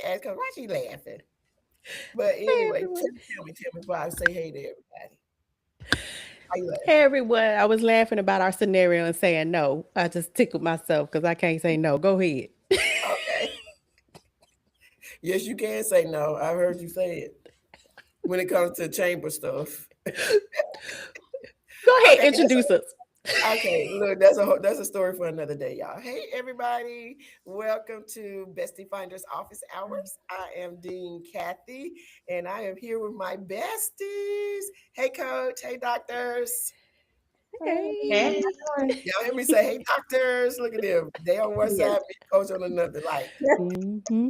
she asked, why she laughing? But Hey anyway, everyone. tell me before I say hey to everybody. Why you Hey laughing? everyone. I was laughing about our scenario and saying no. I just tickled myself because I can't say no. Go ahead. Okay. Yes, you can say no. I heard you say it when it comes to chamber stuff. Go ahead, Okay, introduce us. okay. Look, that's a story for another day, y'all. Hey, everybody, welcome to BestieFinder's office hours. I am Dean Kathy, and I am here with my besties. Hey, coach. Hey, doctors. Hey. Hey, Y'all hear me say, "Hey, doctors." Look at them. They on one yes, side, me coach on another. Like Mm-hmm.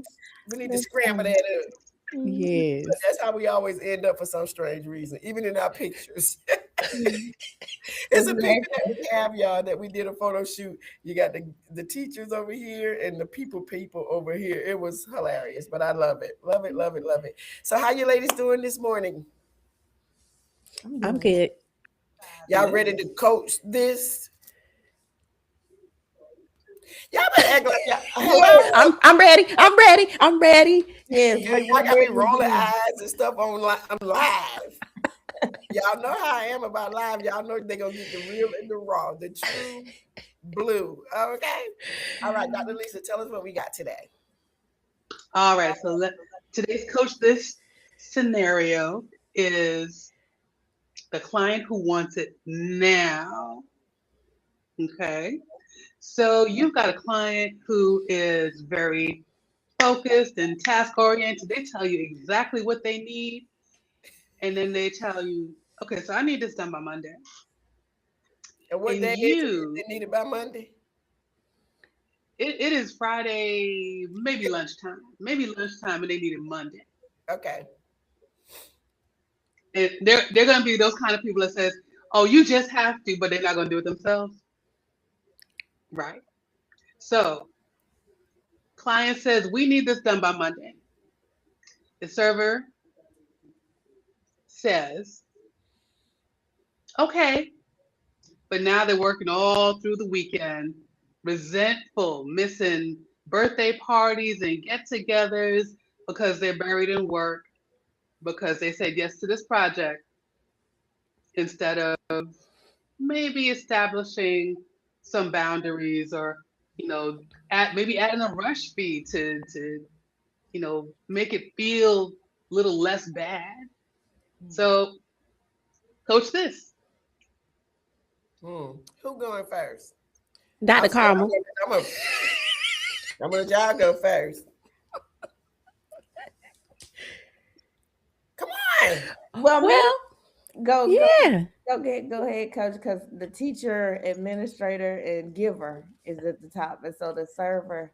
we need to that's scramble funny. that up. But Yes. that's how we always end up for some strange reason, even in our pictures. Mm. It's That's a picture that laughing. we have, y'all, that we did a photo shoot. You got the teachers over here and the people over here. It was hilarious, but I love it. Love it, love it, love it. So how you ladies doing this morning? I'm I'm doing good. Y'all good. ready to coach this? Y'all better act like y'all Yes, hello. I'm ready. I'm ready. I'm ready. yes, Yeah, we're y'all got me ready to rolling do. eyes and stuff on live. Y'all know how I am about live. Y'all know they gonna get the real and the raw, the true blue. Okay. All right, Dr. Lisa, tell us what we got today. All right, so today's coach this scenario is the client who wants it now. Okay, so you've got a client who is very focused and task oriented. They tell you exactly what they need, and then they tell you, okay, so I need this done by Monday. And what And day is it? Is you, it needed by Monday? it is Friday, maybe lunchtime, and they need it Monday. Okay. And they're going to be those kind of people that says, "Oh, you just have to," but they're not going to do it themselves, right? So, client says, "We need this done by Monday." The server says, "Okay," but now they're working all through the weekend, resentful, missing birthday parties and get-togethers because they're buried in work because they said yes to this project instead of maybe establishing some boundaries or maybe adding a rush fee to make it feel a little less bad. So coach this. Who going first? Dr. I'm sorry. Carmel. I'm gonna let y'all go first. Come on. Well, me Well, go go yeah. go ahead, coach, because the teacher, administrator, and giver is at the top, and so the server,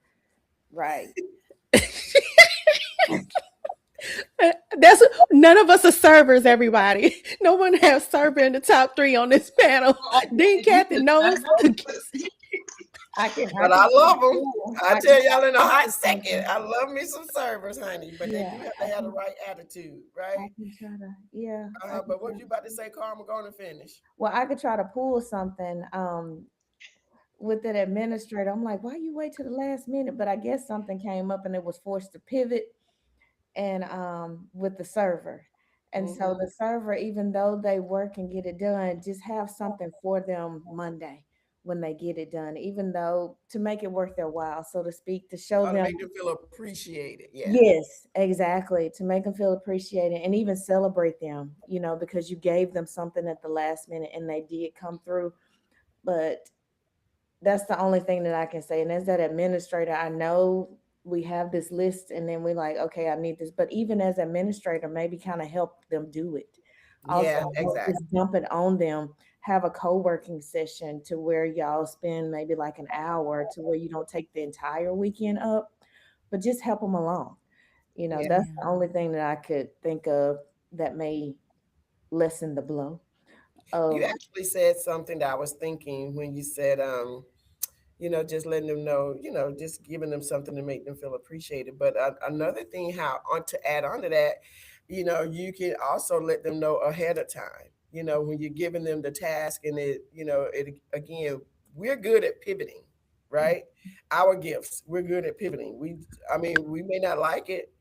right? That's none of us are servers, everybody. No one has server in the top three on this panel. Oh, Dean you Cathy did not knows. know. I But I can see love the them. pool. I I can tell y'all in a I hot can second. I love me some servers, honey. But they do yeah, have to have the right attitude, I right? can try to yeah, I can But try. what you about to say, Carl? I'm going to finish. Well, I could try to pull something with that administrator. I'm like, why you wait to the last minute? But I guess something came up and it was forced to pivot and with the server. And so Mm-hmm. the server, even though they work and get it done, just have something for them Monday when they get it done, even though to make it worth their while, so to speak, to show Ought to them. make them feel appreciated. Yeah. Yes, exactly. To make them feel appreciated and even celebrate them, because you gave them something at the last minute and they did come through. But that's the only thing that I can say. And as that administrator, I know we have this list and then we like, okay, I need this. But even as administrator, maybe kind of help them do it. Also, Yeah, don't exactly. just dump it on them. Have a co-working session to where y'all spend maybe like an hour to where you don't take the entire weekend up, but just help them along. Yeah. That's the only thing that I could think of that may lessen the blow You of. actually said something that I was thinking when you said, just letting them know, just giving them something to make them feel appreciated. But another thing, how on to add on to that, you can also let them know ahead of time. When you're giving them the task, and it again, we're good at pivoting. right? Our gifts, we're good at pivoting. I mean, we may not like it,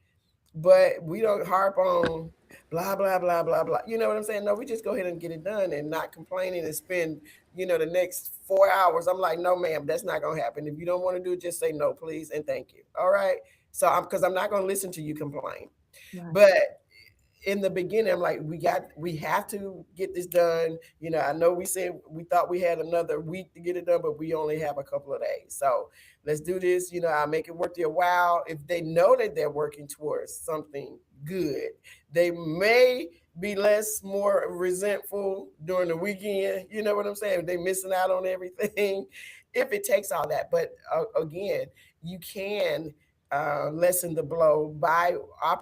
but we don't harp on blah blah blah blah blah. You know what I'm saying? No, we just go ahead and get it done and not complaining and spend the next 4 hours. I'm like, no, ma'am, that's not gonna happen. If you don't want to do it, just say no, please, and thank you. All right. So because I'm not gonna listen to you complain, Right. but in the beginning, I'm like, we have to get this done. I know we said we thought we had another week to get it done, but we only have a couple of days. So let's do this. I'll make it worth their while. If they know that they're working towards something good, they may be more resentful during the weekend. You know what I'm saying? They missing out on everything. If it takes all that, but again, you can lessen the blow by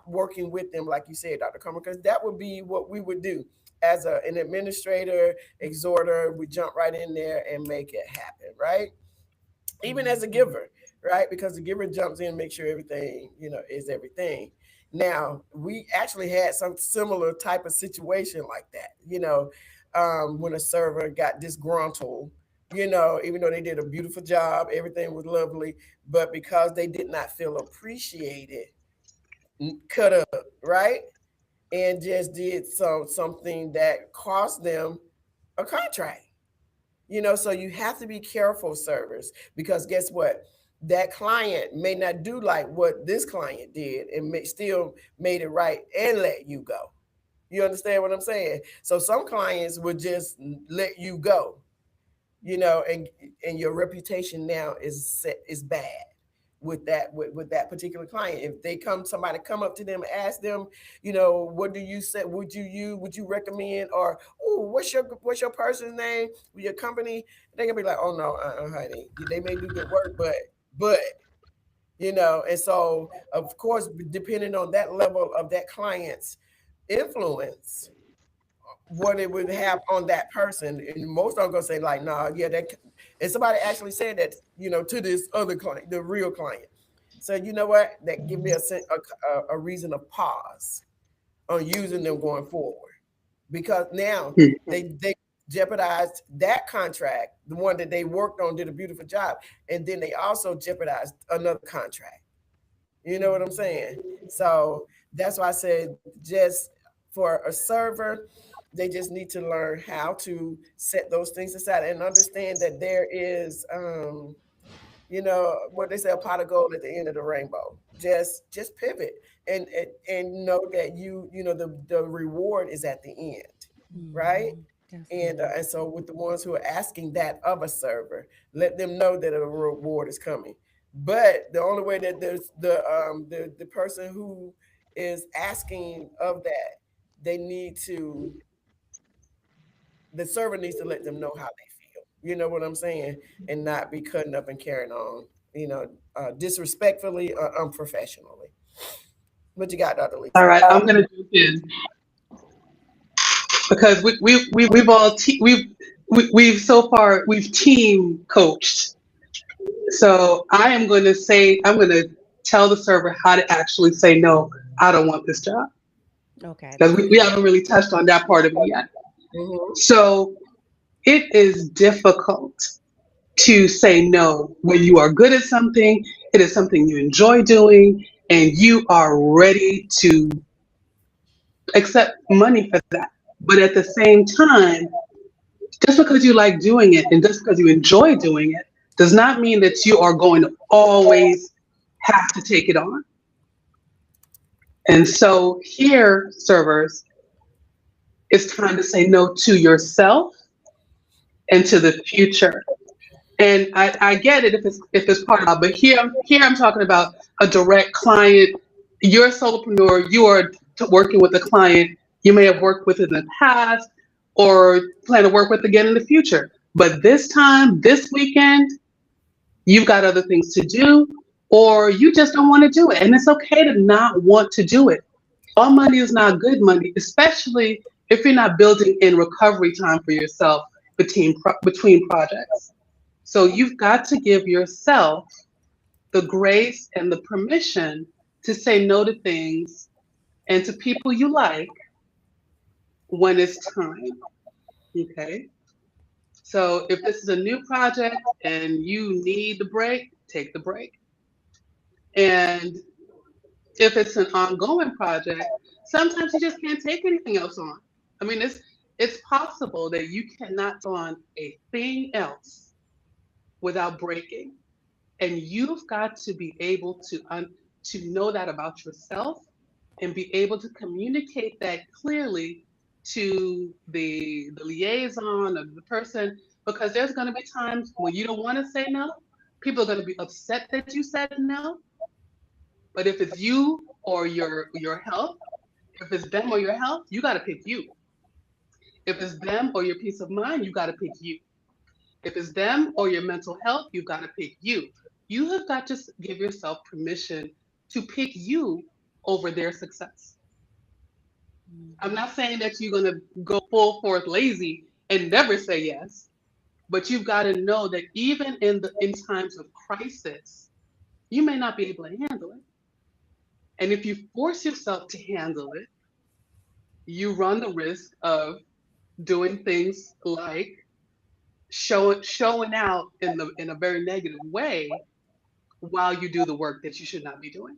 working with them, like you said, Dr. Comer, because that would be what we would do as an administrator, exhorter. We jump right in there and make it happen, right? Even as a giver, right? Because the giver jumps in and makes sure everything, is everything. Now, we actually had some similar type of situation like that, when a server got disgruntled, even though they did a beautiful job, everything was lovely, but because they did not feel appreciated, cut up, right? And just did something that cost them a contract. So you have to be careful, servers, because guess what? That client may not do like what this client did and still made it right and let you go. You understand what I'm saying? So some clients would just let you go, and your reputation now is bad with that particular client. If somebody come up to them and ask them, what do you say? Would you recommend, or oh, what's your person's name? Your company? They're gonna be like, oh no, honey, they may do good work, but and so of course, depending on that level of that client's influence, what it would have on that person. And most are gonna say like, nah, yeah, that. And somebody actually said that, to this other client, the real client. So you know what? That give me a reason of pause on using them going forward, because now they jeopardized that contract, the one that they worked on, did a beautiful job, and then they also jeopardized another contract. You know what I'm saying? So that's why I said, just for a server, they just need to learn how to set those things aside and understand that there is, what they say, a pot of gold at the end of the rainbow. Just pivot and know that the reward is at the end, right? Mm-hmm. That's good. And so with the ones who are asking that of a server, let them know that a reward is coming. But the only way that there's the person who is asking of that, they need to the server needs to let them know how they feel. You know what I'm saying? And not be cutting up and carrying on, disrespectfully or unprofessionally. What you got, Dr. All Lisa? right, I'm gonna jump in because we've all we've so far we've team coached. So I'm going to tell the server how to actually say no. I don't want this job, Okay, because that's we good. haven't really touched on that part of it yet. Mm-hmm. So it is difficult to say no when you are good at something, it is something you enjoy doing, and you are ready to accept money for that. But at the same time, just because you like doing it and just because you enjoy doing it does not mean that you are going to always have to take it on. And so here, servers, it's time to say no to yourself and to the future. And I get it if it's part of it, but here I'm talking about a direct client. You're a solopreneur. You are working with a client you may have worked with in the past or plan to work with again in the future. But this time, this weekend, you've got other things to do, or you just don't want to do it. And it's okay to not want to do it. All money is not good money, especially if you're not building in recovery time for yourself between projects. So you've got to give yourself the grace and the permission to say no to things and to people you like when it's time. Okay. So if this is a new project and you need the break, take the break. And if it's an ongoing project, sometimes you just can't take anything else on. I mean, it's possible that you cannot on a thing else without breaking. And you've got to be able to know that about yourself and be able to communicate that clearly to the liaison of the person, because there's going to be times when you don't want to say no. People are going to be upset that you said no. But if it's you or your health, if it's them or your health, you got to pick you. If it's them or your peace of mind, you got to pick you. If it's them or your mental health, you've got to pick you. You have got to give yourself permission to pick you over their success. I'm not saying that you're going to go full forth lazy and never say yes, but you've got to know that even in times of crisis, you may not be able to handle it. And if you force yourself to handle it, you run the risk of doing things like showing out in a very negative way while you do the work that you should not be doing.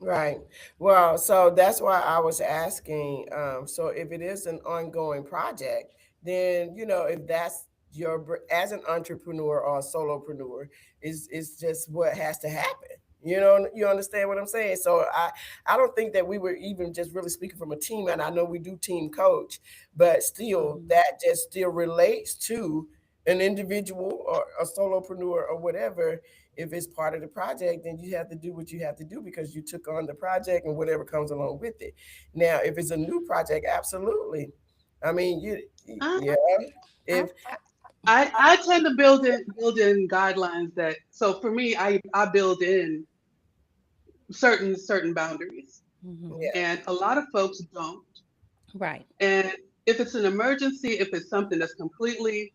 Right. Well, so that's why I was asking. So if it is an ongoing project, then if that's as an entrepreneur or a solopreneur, is just what has to happen. You understand what I'm saying? So I don't think that we were even just really speaking from a team, and I know we do team coach, but still Mhm. that just still relates to an individual or a solopreneur or whatever. If it's part of the project, then you have to do what you have to do because you took on the project and whatever comes along with it. Now, if it's a new project, absolutely. I mean, I, yeah. I, If I I tend to build in guidelines that, so for me, I build in certain boundaries, mhm. yeah, and a lot of folks don't. Right. And if it's an emergency, if it's something that's completely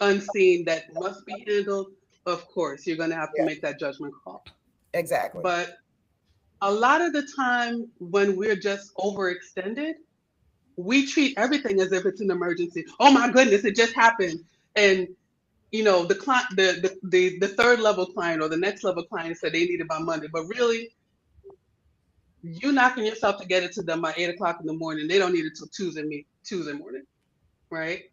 unseen that must be handled, of course you're going to have to yeah, make that judgment call. exactly. But a lot of the time when we're just overextended, we treat everything as if it's an emergency. Oh my goodness, it just happened. And the client, the third level client or the next level client said they need it by Monday, but really, you knocking yourself to get it to them by 8 o'clock in the morning. They don't need it till Tuesday morning, right?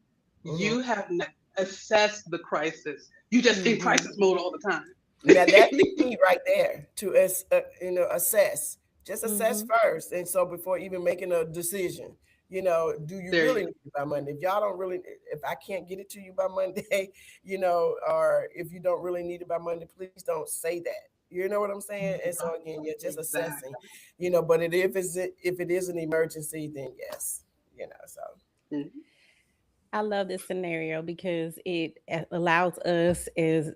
Hmm. You have not assessed the crisis. You just in Mhm. crisis mode all the time. Now that's the key right there to assess. Just assess Mhm. first, and so before even making a decision, do you There really you need it by Monday? If y'all don't really, if I can't get it to you by Monday, or if you don't really need it by Monday, please don't say that. You know what I'm saying? And so again, you're just assessing, exactly. but if it is an emergency, then yes, so Mhm. I love this scenario because it allows us as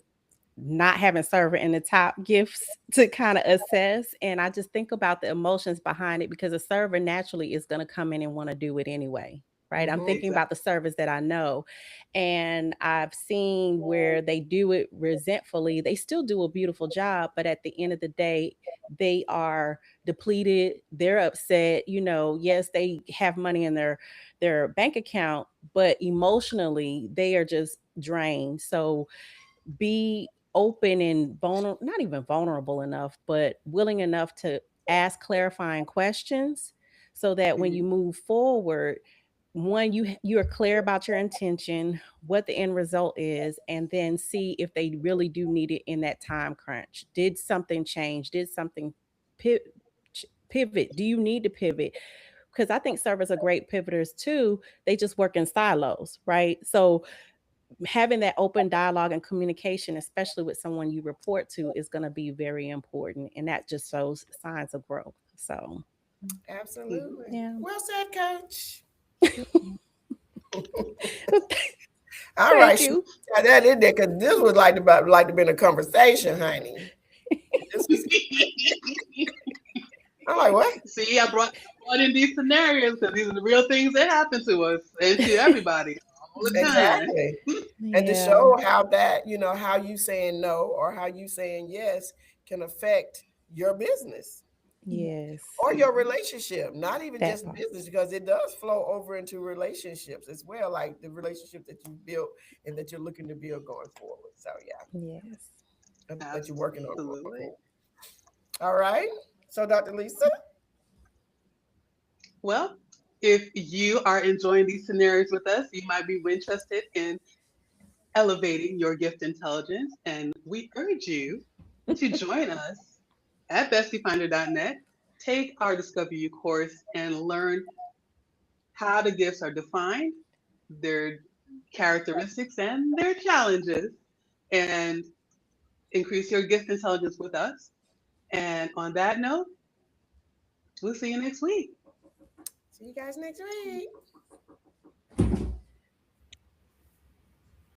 not having server in the top gifts to kind of assess. And I just think about the emotions behind it because a server naturally is going to come in and want to do it anyway. Right. I'm hmm thinking about the Exactly. servers that I know, and I've seen where they do it resentfully. They still do a beautiful job, but at the end of the day, they are depleted. They're upset. Yes, they have money in their bank account, but emotionally, they are just drained. So be open and vulnerable, not even vulnerable enough, but willing enough to ask clarifying questions so that when you Mhm. move forward, one, you are clear about your intention, what the end result is, and then see if they really do need it in that time crunch. Did something change? Did something pi- pivot? Do you need to pivot? Because I think servers are great pivoters too. They just work in silos, right? So having that open dialogue and communication, especially with someone you report to, is going to be very important. And that just shows signs of growth. So, Mhm. absolutely. yeah. Well said, Coach. All right, Thank she you. got that in there because this was like to been a conversation, honey. This was. I'm like, what? See, I brought in these scenarios because these are the real things that happen to us and to everybody all the time. Exactly. And to Yeah. show how that, how you saying no or how you saying yes can affect your business. Yes. or your relationship, not even That just part. business, because it does flow over into relationships as well, like the relationship that you built and that you're looking to build going forward. So yeah, Yes. that you're working on going Absolutely. forward. All right. So Dr. Lisa, Well, if you are enjoying these scenarios with us, you might be interested in elevating your gift intelligence, and we urge you to join us at bestiefinder.net. Take our Discover You course and learn how the gifts are defined, their characteristics, and their challenges, and increase your gift intelligence with us. And on that note, we'll see you next week. see you guys next week.